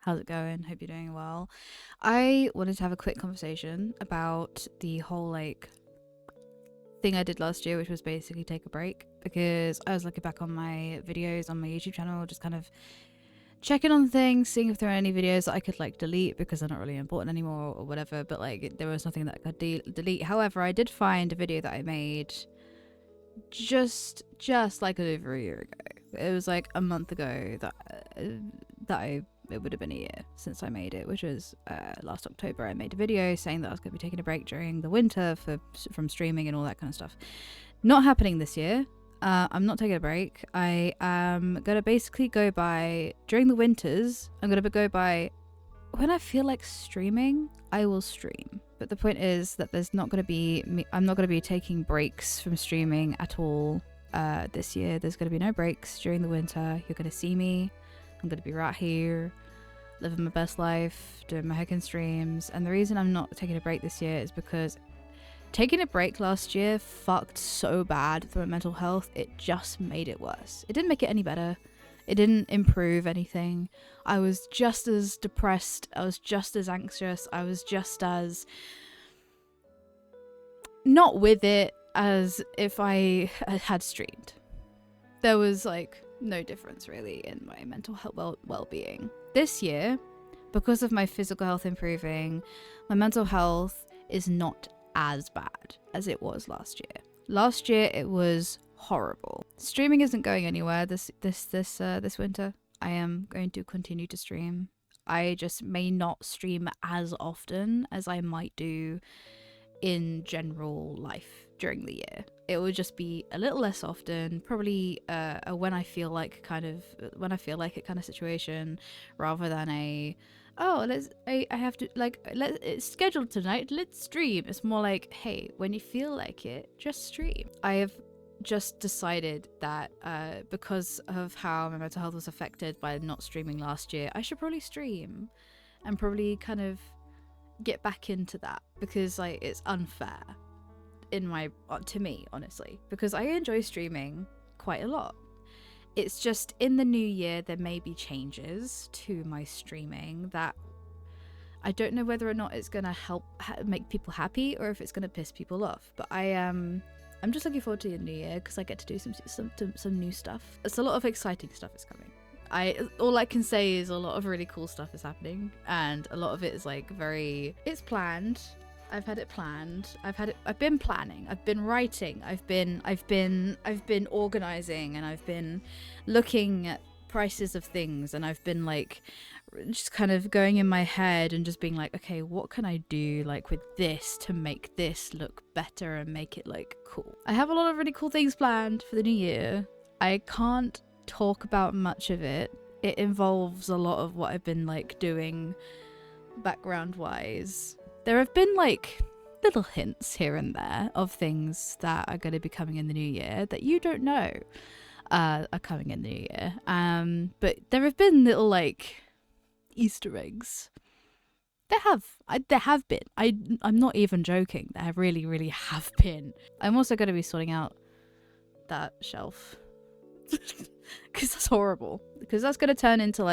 How's it going? Hope you're doing well. I wanted to have a quick conversation about the whole thing I did last year, which was basically take a break, because I was looking back on my videos on my YouTube channel, just kind of checking on things, seeing if there are any videos that I could delete because they're not really important anymore or whatever, but there was nothing that I could delete. However, I did find a video that I made just like over a year ago. It was like a month ago that it would have been a year since I made it, which was last October. I made a video saying that I was going to be taking a break during the winter from streaming and all that kind of stuff. Not happening this year. I'm not taking a break. I am going to basically go by, during the winters, I'm going to go by, when I feel like streaming, I will stream. But the point is that I'm not going to be taking breaks from streaming at all this year. There's going to be no breaks during the winter. You're going to see me. I'm going to be right here, living my best life, doing my hacking streams. And the reason I'm not taking a break this year is because taking a break last year fucked so bad for my mental health. It just made it worse. It didn't make it any better. It didn't improve anything. I was just as depressed. I was just as anxious. I was just as not with it as if I had streamed. There was no difference really in my mental health well-being. This year, because of my physical health improving, my mental health is not as bad as it was last year. Last year it was horrible. Streaming isn't going anywhere this winter. I am going to continue to stream. I just may not stream as often as I might do in general life during the year. It would just be a little less often, probably a when I feel like it kind of situation, rather than it's scheduled tonight, let's stream. It's more like, hey, when you feel like it, just stream. I have just decided that because of how my mental health was affected by not streaming last year, I should probably stream and probably kind of get back into that, because it's unfair to me, honestly, because I enjoy streaming quite a lot. It's just in the new year there may be changes to my streaming that I don't know whether or not it's gonna help make people happy or if it's gonna piss people off. But I'm just looking forward to the new year because I get to do some new stuff. It's a lot of exciting stuff is coming. All I can say is a lot of really cool stuff is happening, and a lot of it is it's planned. I've had it planned. I've been planning. I've been writing. I've been organizing, and I've been looking at prices of things, and I've been just kind of going in my head and just being okay, what can I do with this to make this look better and make it cool. I have a lot of really cool things planned for the new year. I can't talk about much of it. It involves a lot of what I've been doing background wise. There have been little hints here and there of things that are going to be coming in the new year that you don't know are coming in the new year. But there have been little Easter eggs. There have been. I'm not even joking. There really, really have been. I'm also going to be sorting out that shelf because that's horrible. Because that's going to turn into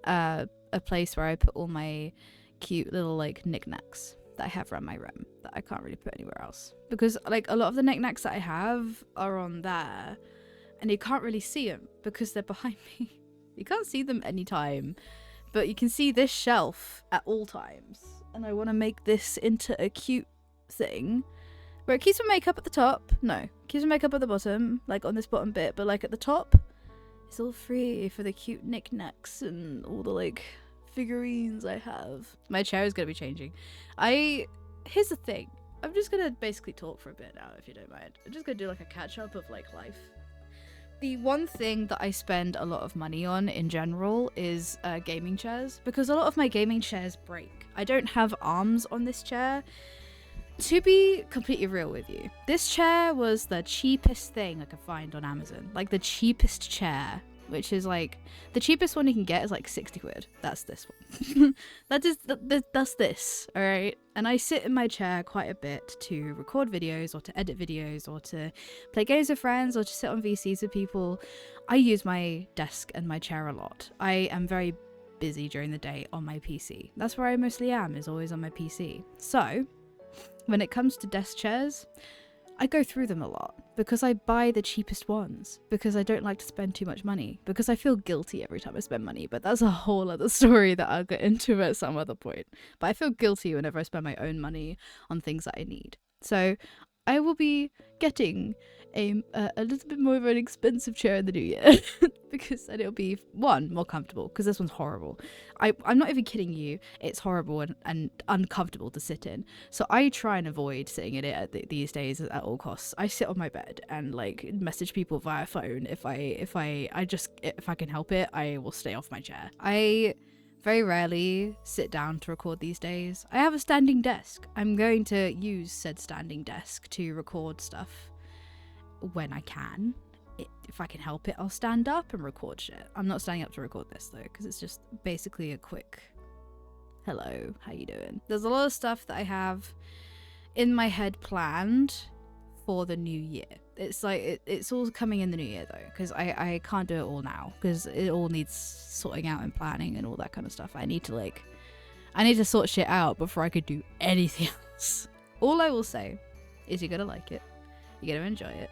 a place where I put all my cute little knickknacks that I have around my room that I can't really put anywhere else, because a lot of the knickknacks that I have are on there and you can't really see them because they're behind me. You can't see them anytime, but you can see this shelf at all times, and I want to make this into a cute thing where it keeps my makeup at the top. No, it keeps my makeup at the bottom, on this bottom bit, but at the top it's all free for the cute knickknacks and all the figurines I have. My chair is going to be changing. Here's the thing. I'm just going to basically talk for a bit now, if you don't mind. I'm just going to do a catch up of life. The one thing that I spend a lot of money on in general is gaming chairs, because a lot of my gaming chairs break. I don't have arms on this chair. To be completely real with you, this chair was the cheapest thing I could find on Amazon. The cheapest chair, which is the cheapest one you can get is 60 quid. That's this one. That's this, all right? And I sit in my chair quite a bit to record videos or to edit videos or to play games with friends or to sit on VCs with people. I use my desk and my chair a lot. I am very busy during the day on my PC. That's where I mostly am, is always on my PC. So when it comes to desk chairs, I go through them a lot because I buy the cheapest ones because I don't like to spend too much money, because I feel guilty every time I spend money. But that's a whole other story that I'll get into at some other point. But I feel guilty whenever I spend my own money on things that I need. So I will be getting a little bit more of an expensive chair in the new year because then it'll be, one, more comfortable, because this one's horrible. I'm not even kidding you, it's horrible and uncomfortable to sit in. So I try and avoid sitting in it these days at all costs. I sit on my bed and like message people via phone. If I can help it, I will stay off my chair. I very rarely sit down to record these days. I have a standing desk. I'm going to use said standing desk to record stuff when I can. If I can help it, I'll stand up and record shit. I'm not standing up to record this though, because it's just basically a quick hello, how you doing? There's a lot of stuff that I have in my head planned for the new year. It's like it's all coming in the new year though, because I can't do it all now, because it all needs sorting out and planning and all that kind of stuff. I need to sort shit out before I could do anything else. All I will say is you're gonna like it, you're gonna enjoy it,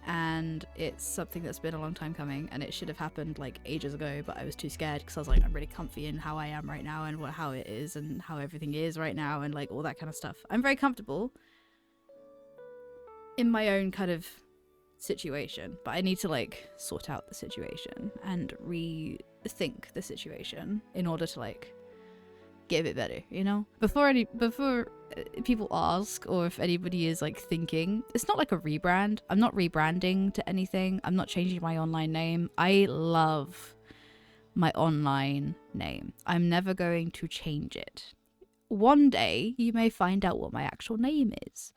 and it's something that's been a long time coming, and it should have happened like ages ago, but I was too scared because I was like, I'm really comfy in how I am right now and how it is and how everything is right now and like all that kind of stuff. I'm very comfortable in my own kind of situation, but I need to like sort out the situation and rethink the situation in order to like get a bit better, you know? Before people ask, or if anybody is like thinking, it's not like a rebrand. I'm not rebranding to anything. I'm not changing my online name. I love my online name. I'm never going to change it. One day you may find out what my actual name is.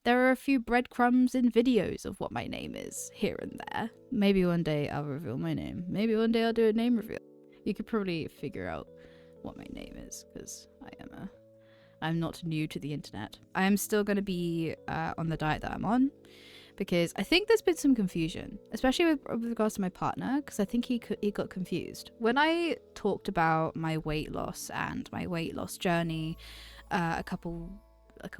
There are a few breadcrumbs in videos of what my name is here and there. Maybe one day I'll reveal my name. Maybe one day I'll do a name reveal. You could probably figure out what my name is, because I'm not new to the internet. I am still going to be on the diet that I'm on, because I think there's been some confusion, especially with regards to my partner, because I think he got confused. When I talked about my weight loss and my weight loss journey a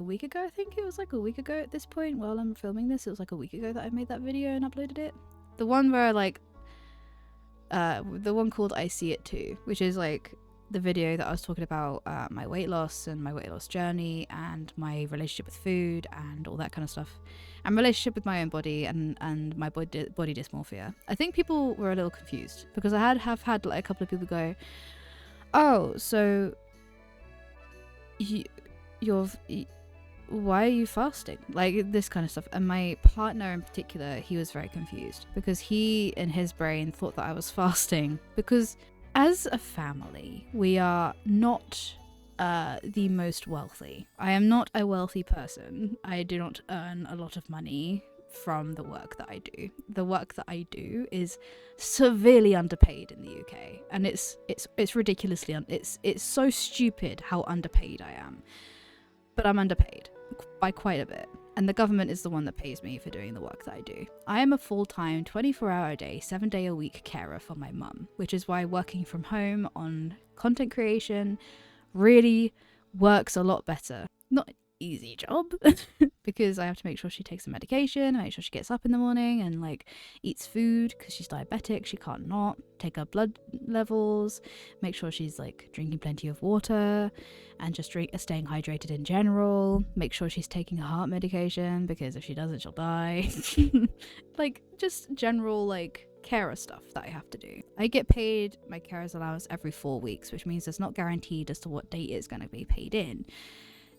week ago, I think it was like a week ago at this point, while I'm filming this, it was like a week ago that I made that video and uploaded it. The one where the one called I See It Too, which is like the video that I was talking about my weight loss and my weight loss journey and my relationship with food and all that kind of stuff, and relationship with my own body and my body dysmorphia. I think people were a little confused because I have had like a couple of people go, oh, so why are you fasting? Like this kind of stuff. And my partner in particular, he was very confused because he in his brain thought that I was fasting, because as a family we are not the most wealthy. I am not a wealthy person. I do not earn a lot of money from the work that I do. The work that I do is severely underpaid in the UK, and it's ridiculously it's so stupid how underpaid I am. But I'm underpaid by quite a bit, and the government is the one that pays me for doing the work that I do. I am a full-time 24-hour-a-day 7-day-a-week carer for my mum, which is why working from home on content creation really works a lot better. Not an easy job because I have to make sure she takes the medication, make sure she gets up in the morning and like eats food because she's diabetic. She can't not take her blood levels, make sure she's like drinking plenty of water and just staying hydrated in general, make sure she's taking her heart medication because if she doesn't she'll die. Like just general like carer stuff that I have to do. I get paid my carer's allowance every 4 weeks, which means it's not guaranteed as to what date it's going to be paid in.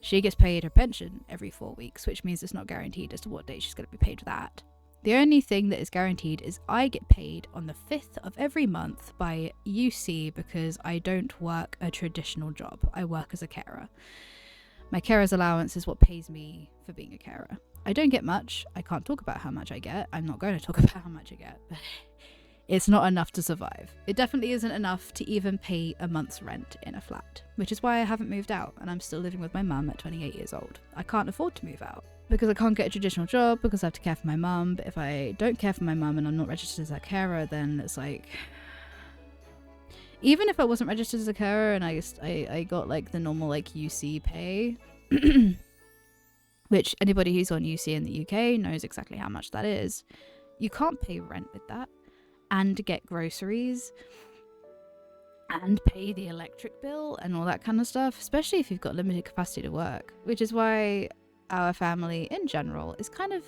She gets paid her pension every 4 weeks, which means it's not guaranteed as to what date she's going to be paid for that. The only thing that is guaranteed is I get paid on the 5th of every month by UC because I don't work a traditional job. I work as a carer. My carer's allowance is what pays me for being a carer. I don't get much. I can't talk about how much I get. I'm not going to talk about how much I get, but it's not enough to survive. It definitely isn't enough to even pay a month's rent in a flat, which is why I haven't moved out and I'm still living with my mum at 28 years old. I can't afford to move out because I can't get a traditional job because I have to care for my mum. But if I don't care for my mum and I'm not registered as a carer, then it's like, even if I wasn't registered as a carer and I got like the normal like UC pay, which anybody who's on UC in the UK knows exactly how much that is. You can't pay rent with that and get groceries and pay the electric bill and all that kind of stuff, especially if you've got limited capacity to work, which is why our family in general is kind of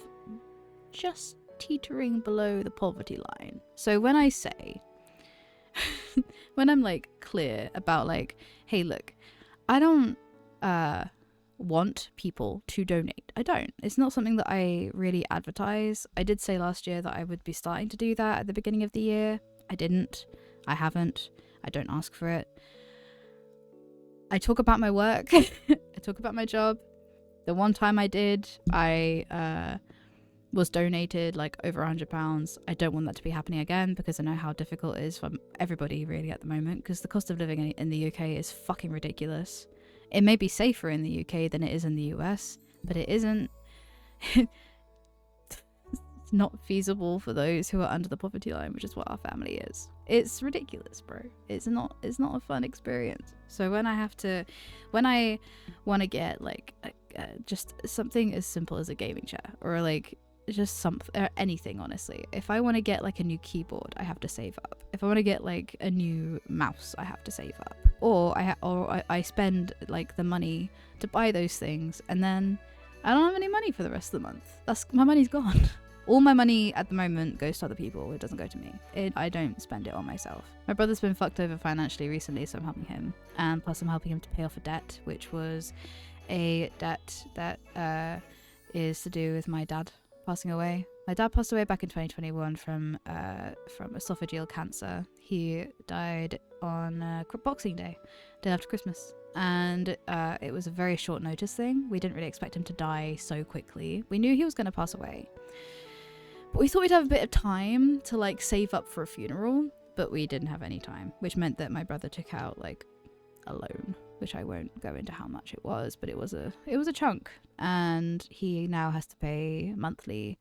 just teetering below the poverty line. So when I say, when I'm like clear about like, hey, look, I don't want people to donate. I don't. It's not something that I really advertise. I did say last year that I would be starting to do that at the beginning of the year. I didn't. I haven't. I don't ask for it. I talk about my work. I talk about my job. The one time I did, I was donated like over £100. I don't want that to be happening again because I know how difficult it is for everybody really at the moment, because the cost of living in the UK is fucking ridiculous. It may be safer in the UK than it is in the US, but it isn't. It's not feasible for those who are under the poverty line, which is what our family is. It's ridiculous, bro. It's not a fun experience. So when I want to get like just something as simple as a gaming chair, or like just something, or anything, honestly. If I want to get like a new keyboard, I have to save up. If I want to get like a new mouse, I have to save up. Or I spend like the money to buy those things, and then I don't have any money for the rest of the month. My money's gone. All my money at the moment goes to other people. It doesn't go to me. I don't spend it on myself. My brother's been fucked over financially recently, so I'm helping him. And plus I'm helping him to pay off a debt, which was a debt that is to do with my dad passing away. My dad passed away back in 2021 from esophageal cancer. He died on Boxing Day, day after Christmas. And it was a very short notice thing. We didn't really expect him to die so quickly. We knew he was going to pass away, but we thought we'd have a bit of time to like save up for a funeral, but we didn't have any time, which meant that my brother took out like a loan, which I won't go into how much it was, but it was a chunk, and he now has to pay monthly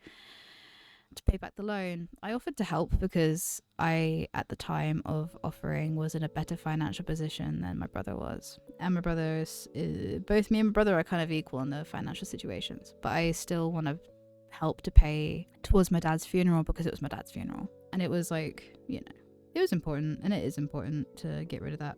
to pay back the loan. I offered to help because I, at the time of offering, was in a better financial position than my brother was. And my brother's, both me and my brother are kind of equal in the financial situations, but I still want to help to pay towards my dad's funeral because it was my dad's funeral. And it was like, you know, it was important, and it is important to get rid of that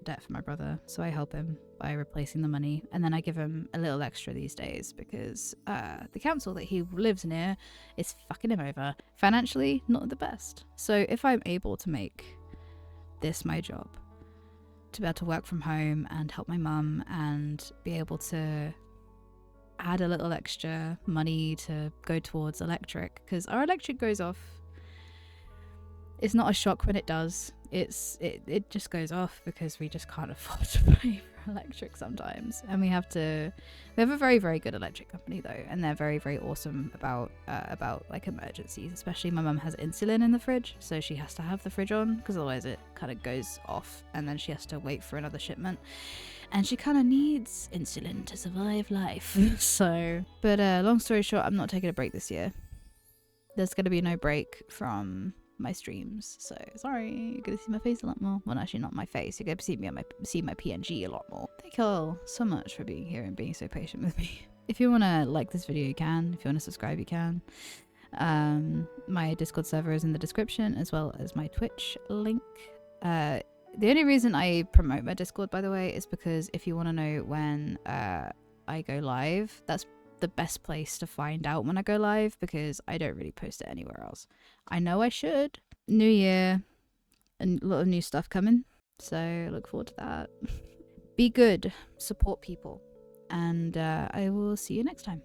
debt for my brother. So I help him by replacing the money, and then I give him a little extra these days because the council that he lives near is fucking him over financially, not the best. So if I'm able to make this my job, to be able to work from home and help my mum and be able to add a little extra money to go towards electric, because our electric goes off. It's not a shock when it does. It just goes off because we just can't afford to pay for electric sometimes, and we have a very, very good electric company though, and they're very, very awesome about like emergencies. Especially my mum has insulin in the fridge, so she has to have the fridge on because otherwise it kind of goes off, and then she has to wait for another shipment, and she kind of needs insulin to survive life. So, but long story short, I'm not taking a break this year. There's going to be no break from my streams, so sorry, you're gonna see my face a lot more. Well, actually not my face, you're gonna see my PNG a lot more. Thank you all so much for being here and being so patient with me. If you want to like this video, you can. If you want to subscribe, you can. My Discord server is in the description, as well as my Twitch link. The only reason I promote my Discord, by the way, is because if you want to know when I go live, that's the best place to find out when I go live, because I don't really post it anywhere else. I know I should. New year, and a lot of new stuff coming, so look forward to that. Be good, support people, and I will see you next time.